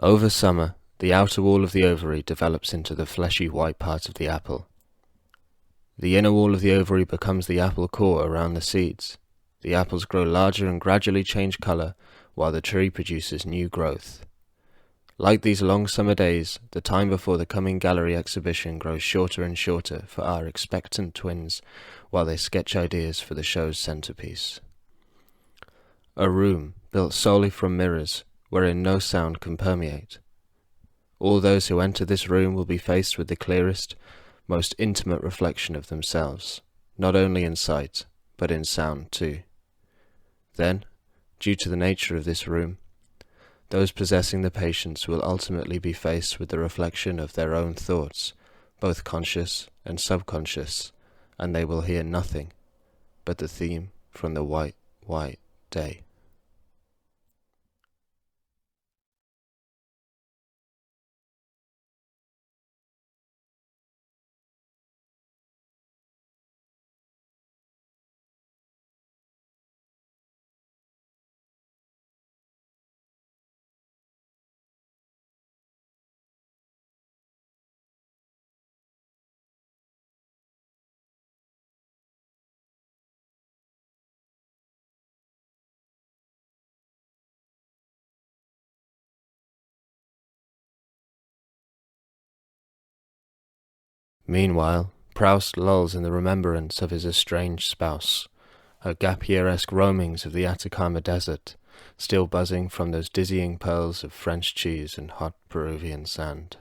Over summer, the outer wall of the ovary develops into the fleshy white part of the apple. The inner wall of the ovary becomes the apple core around the seeds. The apples grow larger and gradually change color, while the tree produces new growth. Like these long summer days, the time before the coming gallery exhibition grows shorter and shorter for our expectant twins while they sketch ideas for the show's centerpiece. A room built solely from mirrors, wherein no sound can permeate. All those who enter this room will be faced with the clearest, most intimate reflection of themselves, not only in sight, but in sound too. Then, due to the nature of this room, those possessing the patience will ultimately be faced with the reflection of their own thoughts, both conscious and subconscious, and they will hear nothing but the theme from the white, white day. Meanwhile, Proust lulls in the remembrance of his estranged spouse, her gap-year-esque roamings of the Atacama Desert, still buzzing from those dizzying pearls of French cheese and hot Peruvian sand.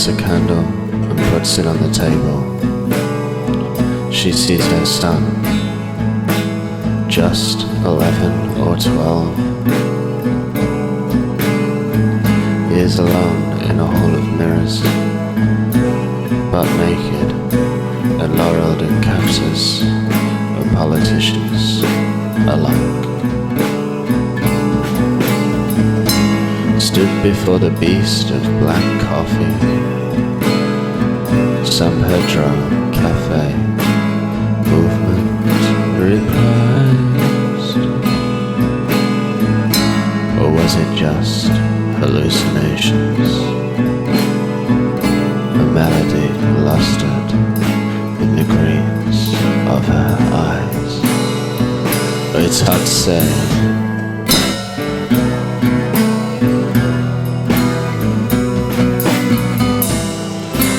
A candle and puts it on the table. She sees her son, just 11 or 12. He is alone in a hall of mirrors, butt naked and laureled in captors of politicians alike. Stood before the beast of black coffee, San Pedro Café, movement reprised. Or was it just hallucinations? A melody lusted in the greens of her eyes. It's hard to say.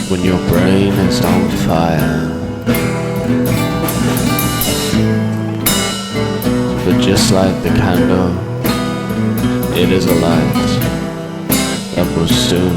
When your brain is on fire, but just like the candle, it is a light that will soon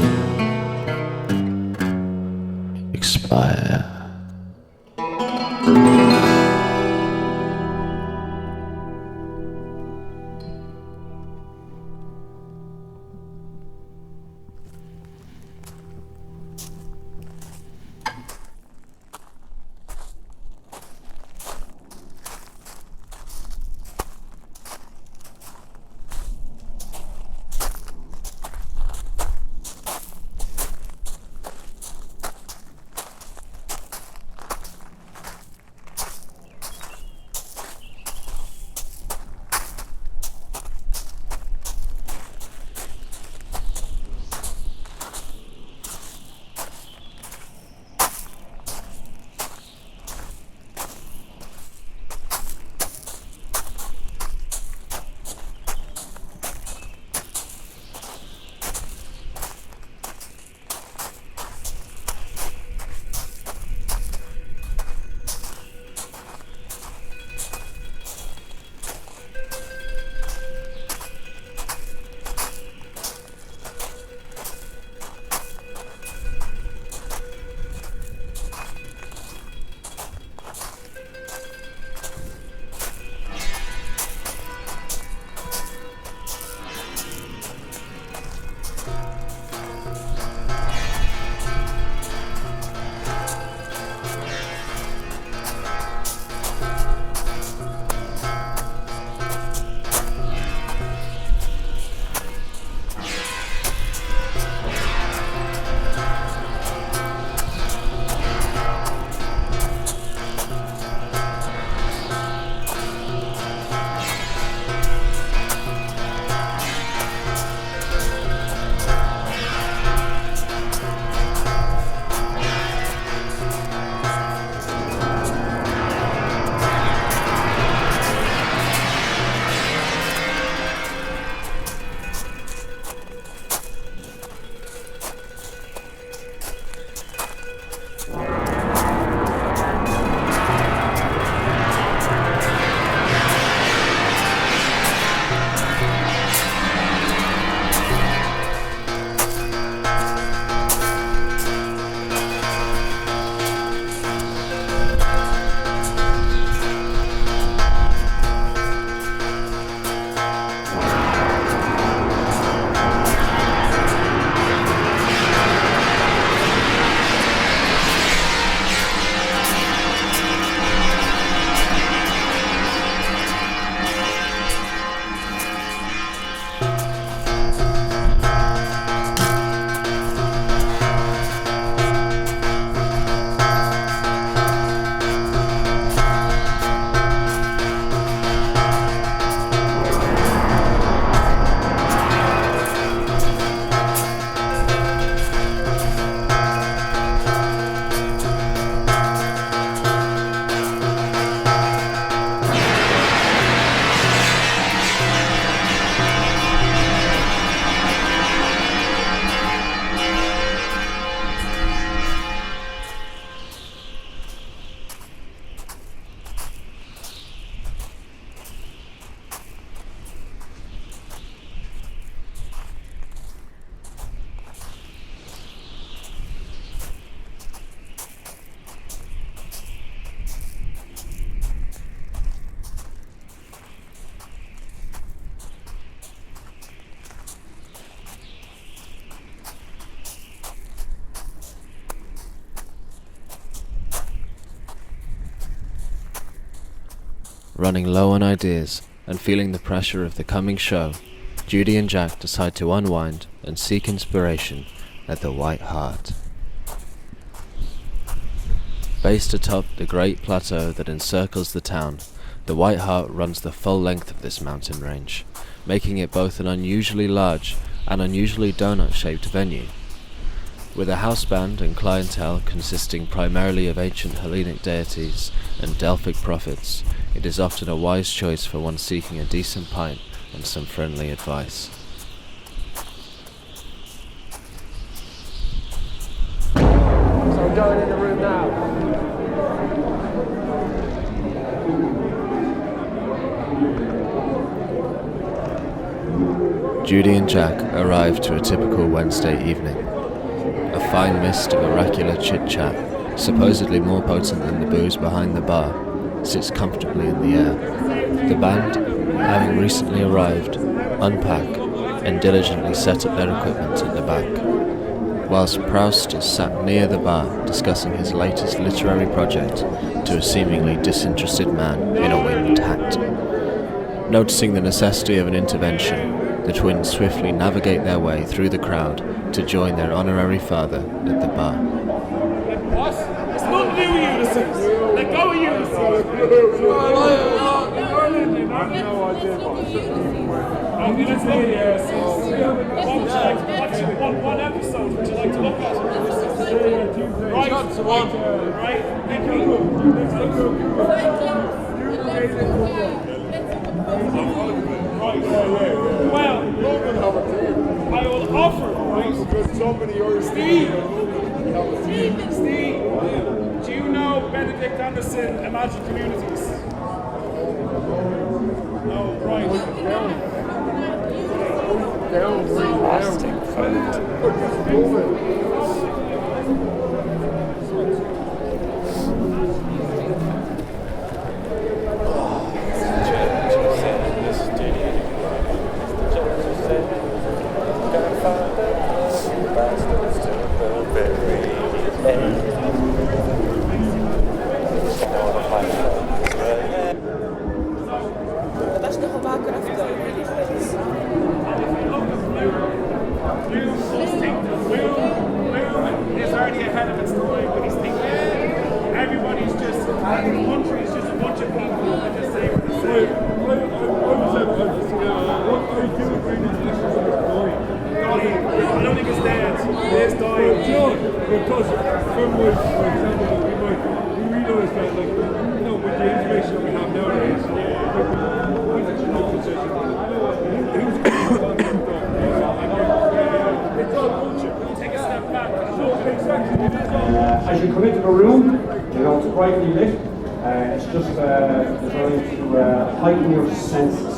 Running low on ideas and feeling the pressure of the coming show, Judie and Jack decide to unwind and seek inspiration at the White Hart. Based atop the great plateau that encircles the town, the White Hart runs the full length of this mountain range, making it both an unusually large and unusually donut-shaped venue. With a house band and clientele consisting primarily of ancient Hellenic deities and Delphic prophets, it is often a wise choice for one seeking a decent pint and some friendly advice. So we're going in the room now. Judie and Jack arrive to a typical Wednesday evening. A fine mist of oracular chit-chat, supposedly more potent than the booze behind the bar, sits comfortably in the air. The band, having recently arrived, unpack and diligently set up their equipment at the back, whilst Proust is sat near the bar discussing his latest literary project to a seemingly disinterested man in a winged hat. Noticing the necessity of an intervention, the twins swiftly navigate their way through the crowd to join their honorary father at the bar. What? It's nothing to do with Ulysses. Let go of Ulysses. What episode would you like to look at? Right. Thank Well, I will offer, right? Steve, do you know Benedict Anderson, Imagine Communities? No, right. As you come into the room, it's brightly lit. It's just designed to heighten your senses.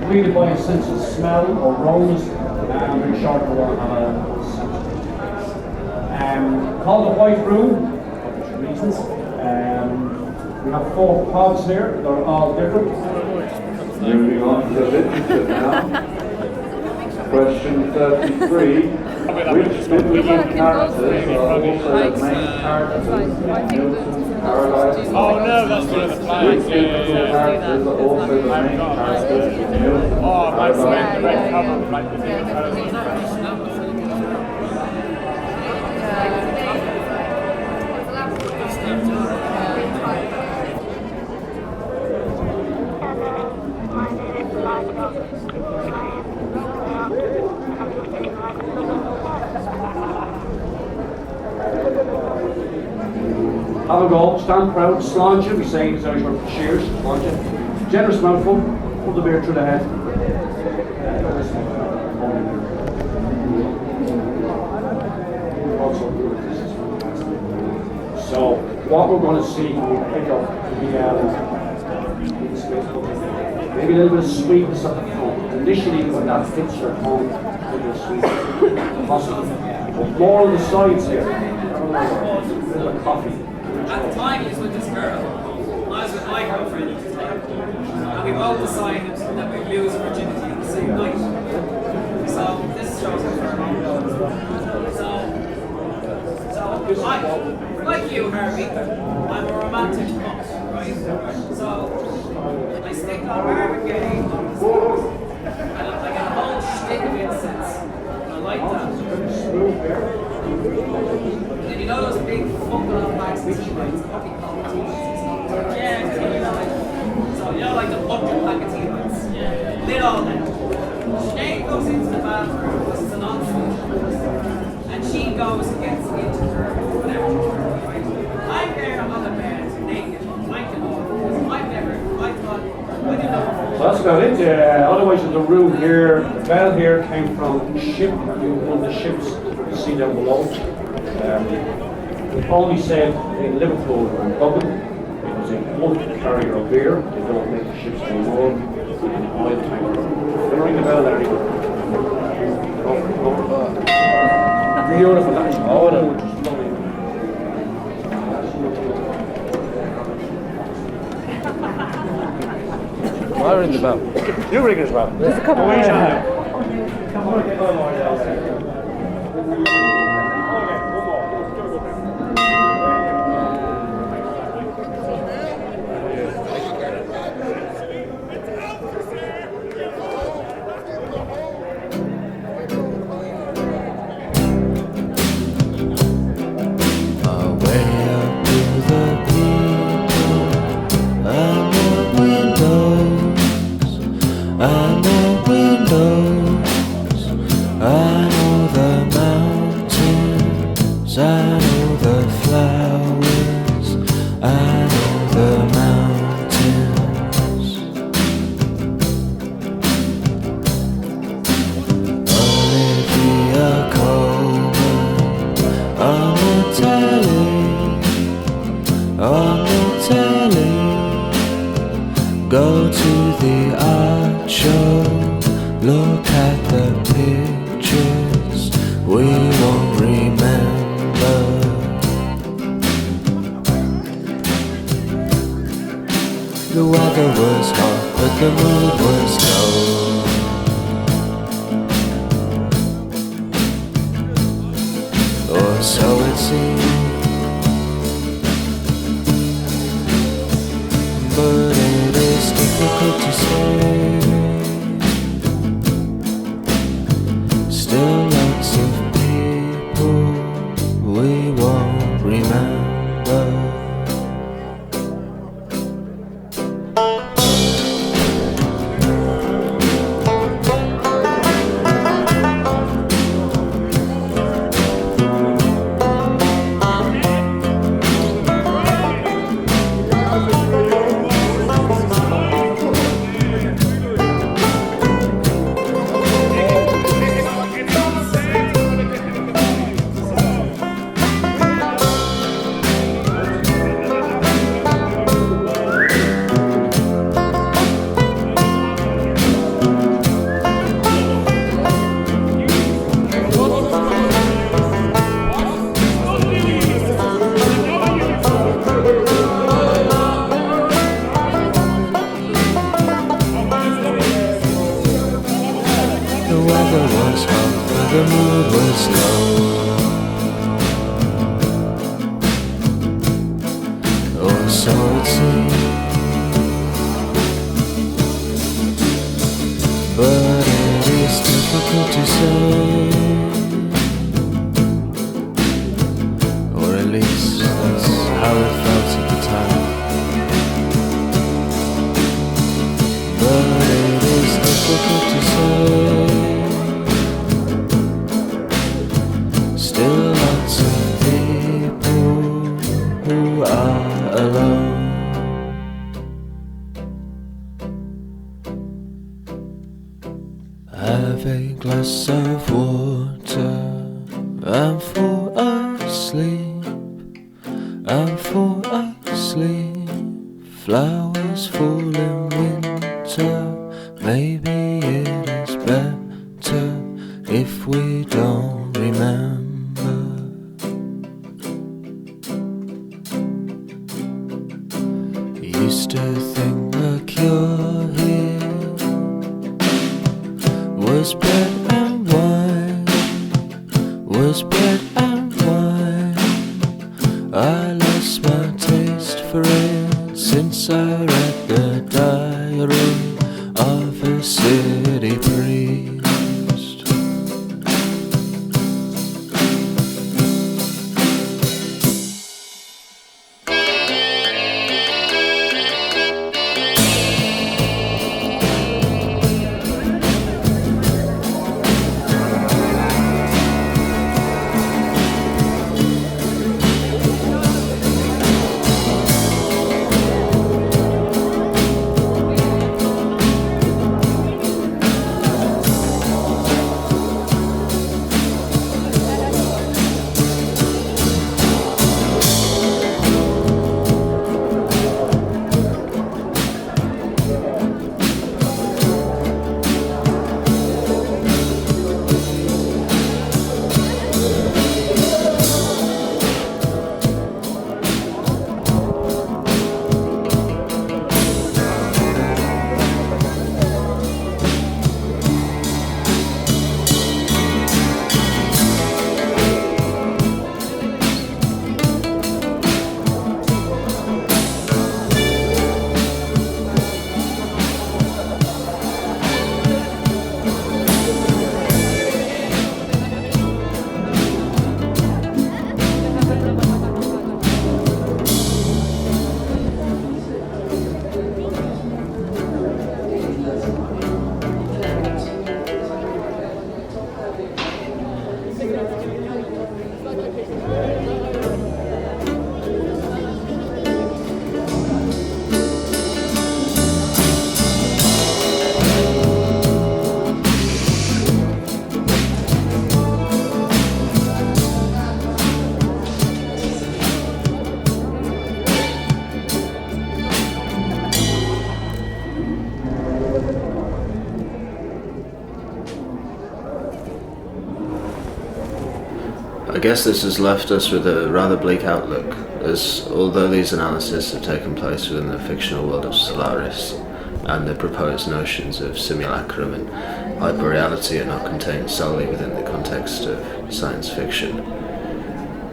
Greeted by a sense of smell or aromas, and short called the White Room, for reasons. We have 4 pods here, they're all different. Moving on to the literature now. Question 33. Which biblical characters are also the main characters in Milton's Paradise? Oh no, that's one of the flags. Which biblical characters are also the main characters in Milton's Paradise? The red cover, like the Paradise. Have a go, stand proud, sláinte, we say in Irish word for cheers, sláinte. Generous mouthful, pull the beer through the head. So, what we're going to see when we pick up maybe a little bit of sweetness at the front. Initially, when that fits your tongue, a little sweet, possible. But more on the sides here, a little bit of coffee. At the time, he was with this girl. I was with my girlfriend at the time. And we both decided that we'd lose virginity on the same night. So, this shows us for a moment. So like few heartbeats. I'm a romantic cunt, right? So I stick on barbecue on the stove. I get a whole stick of incense. I like that. And you know those big fucking off bags of tea lights? What do you call them? Tea lights? Yeah, tea lights. So you know like the 100 pack of tea lights? Yeah. Lit all night. Sinead goes into the bathroom because it's an ensuite. And she goes and gets into her whatever. Right? I'm there on the bed, naked, wanking off. I thought, I didn't know. So that's about it. Otherwise, in the room here, the bell here came from a ship, one of the ships you see down below. Only said in Liverpool and Dublin, it was a one carrier of beer. They don't make the ships anymore. With an oil tanker. Gonna ring the bell there. Beautiful. Oh, no, just lovely. I'll ring the bell. You ring as well. There's a couple more. Come on. Go to the art show, look at the pictures we won't remember. The weather was hot, but the mood was low, or so it seemed. But it is difficult to say. Still lots of people we won't remember. The mood was low, or so it seemed. But it is difficult to say, or at least that's how it felt at the time. But it is difficult to say. Still lots of people who are alone. Have a glass of water and fall asleep, and fall asleep. Flowers fall in winter. Maybe it is better if we don't remember. Used to think the cure here was bread and wine, was bread and wine. I I guess this has left us with a rather bleak outlook, as although these analyses have taken place within the fictional world of Solaris, and the proposed notions of simulacrum and hyperreality are not contained solely within the context of science fiction.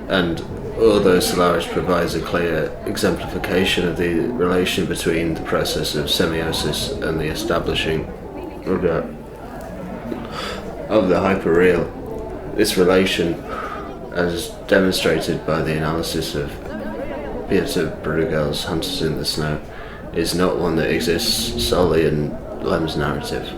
And although Solaris provides a clear exemplification of the relation between the process of semiosis and the establishing of the hyperreal, this relation, as demonstrated by the analysis of Peter Bruegel's Hunters in the Snow, is not one that exists solely in Lem's narrative.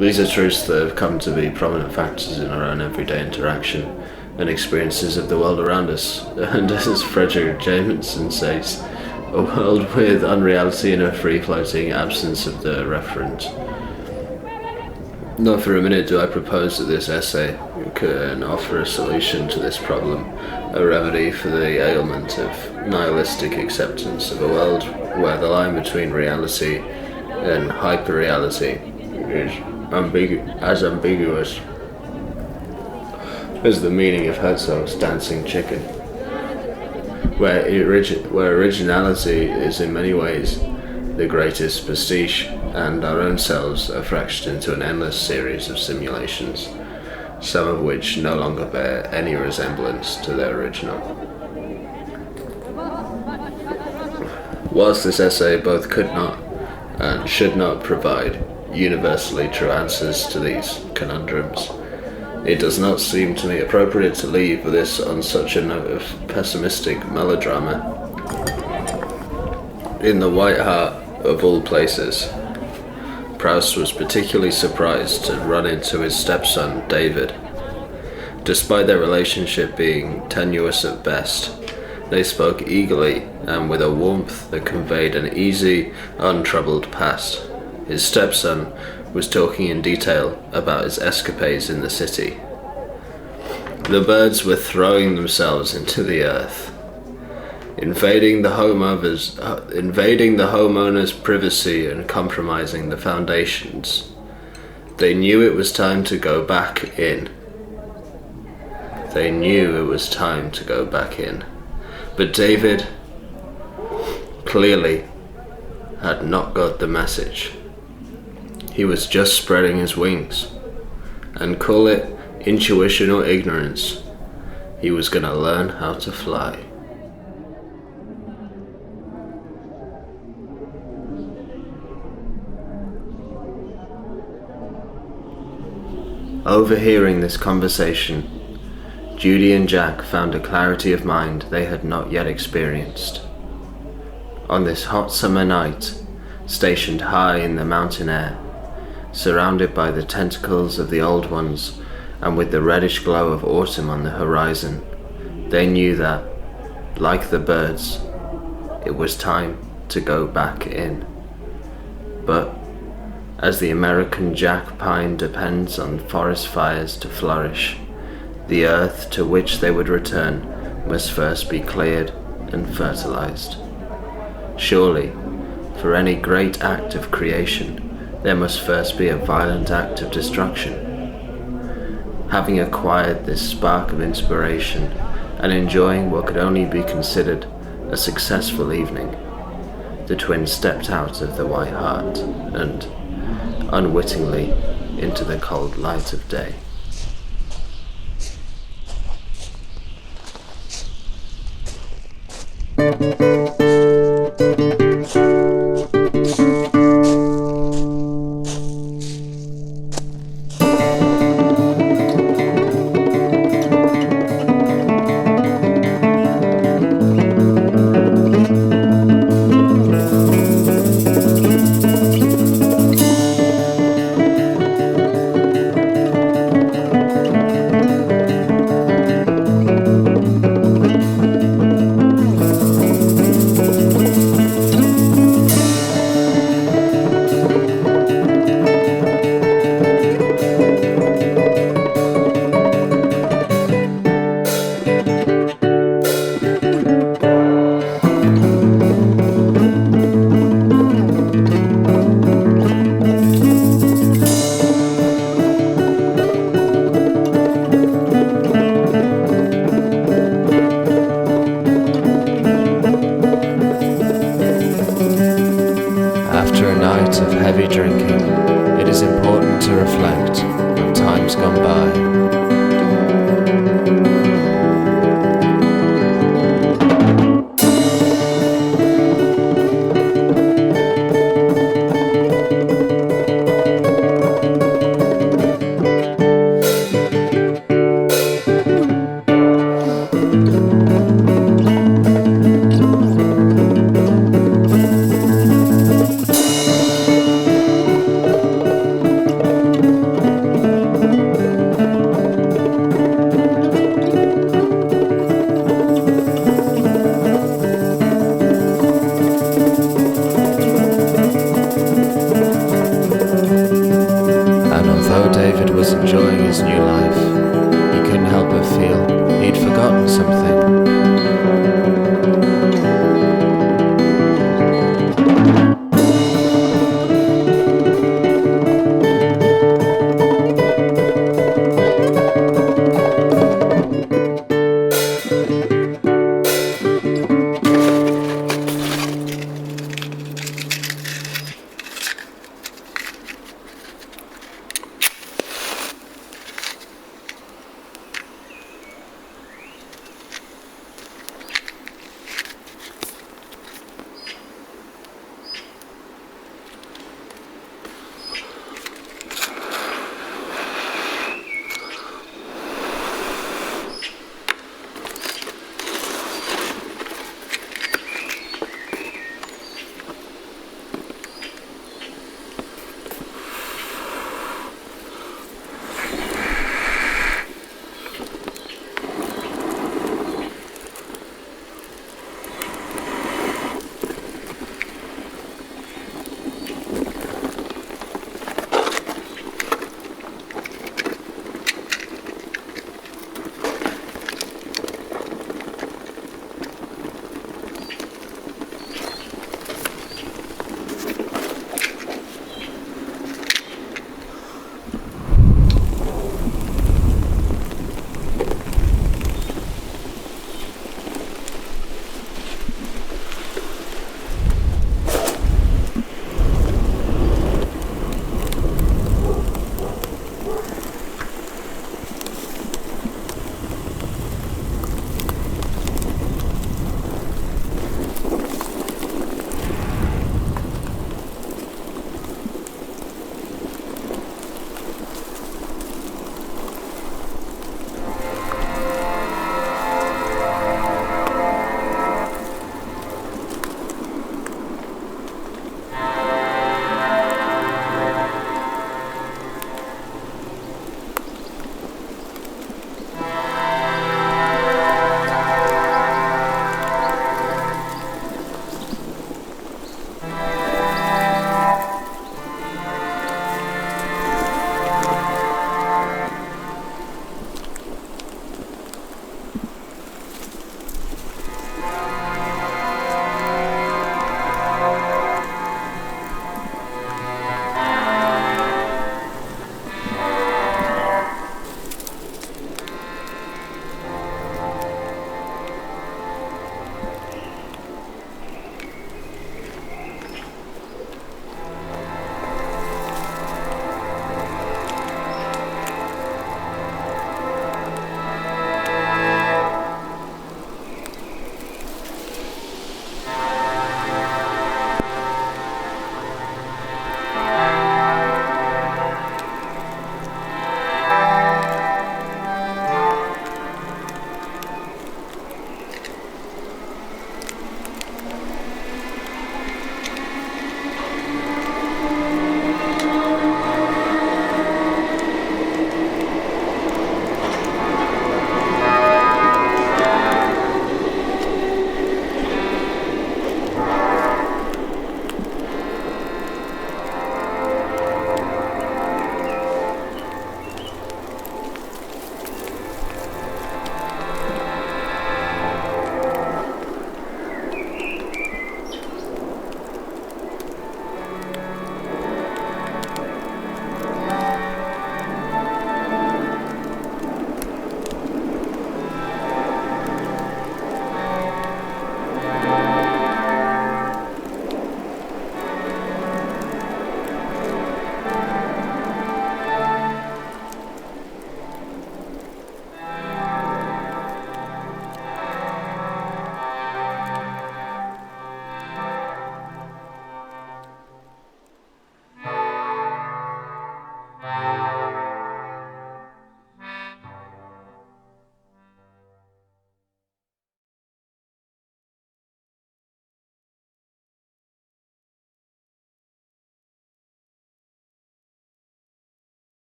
These are truths that have come to be prominent factors in our own everyday interaction and experiences of the world around us, and as Frederick Jameson says, a world with unreality and a free-floating absence of the referent. Not for a minute do I propose that this essay can offer a solution to this problem, a remedy for the ailment of nihilistic acceptance of a world where the line between reality and hyperreality is as ambiguous as the meaning of Herzog's Dancing Chicken, where originality is in many ways the greatest pastiche, and our own selves are fractured into an endless series of simulations, some of which no longer bear any resemblance to their original. Whilst this essay both could not and should not provide universally true answers to these conundrums, it does not seem to me appropriate to leave this on such a note of pessimistic melodrama. In the White Hart, of all places, Proust was particularly surprised to run into his stepson, David. Despite their relationship being tenuous at best, they spoke eagerly and with a warmth that conveyed an easy, untroubled past. His stepson was talking in detail about his escapades in the city. The birds were throwing themselves into the earth, invading the homeowner's privacy and compromising the foundations. They knew it was time to go back in. But David clearly had not got the message. He was just spreading his wings, and call it intuition or ignorance, he was gonna learn how to fly. Overhearing this conversation, Judie and Jack found a clarity of mind they had not yet experienced. On this hot summer night, stationed high in the mountain air, surrounded by the tentacles of the old ones and with the reddish glow of autumn on the horizon, they knew that, like the birds, it was time to go back in. But as the American jack pine depends on forest fires to flourish, the earth to which they would return must first be cleared and fertilized. Surely, for any great act of creation, there must first be a violent act of destruction. Having acquired this spark of inspiration and enjoying what could only be considered a successful evening, the twins stepped out of the White Hart and, unwittingly, into the cold light of day. reflect on times gone by. Was enjoying his new life, he couldn't help but feel he'd forgotten something.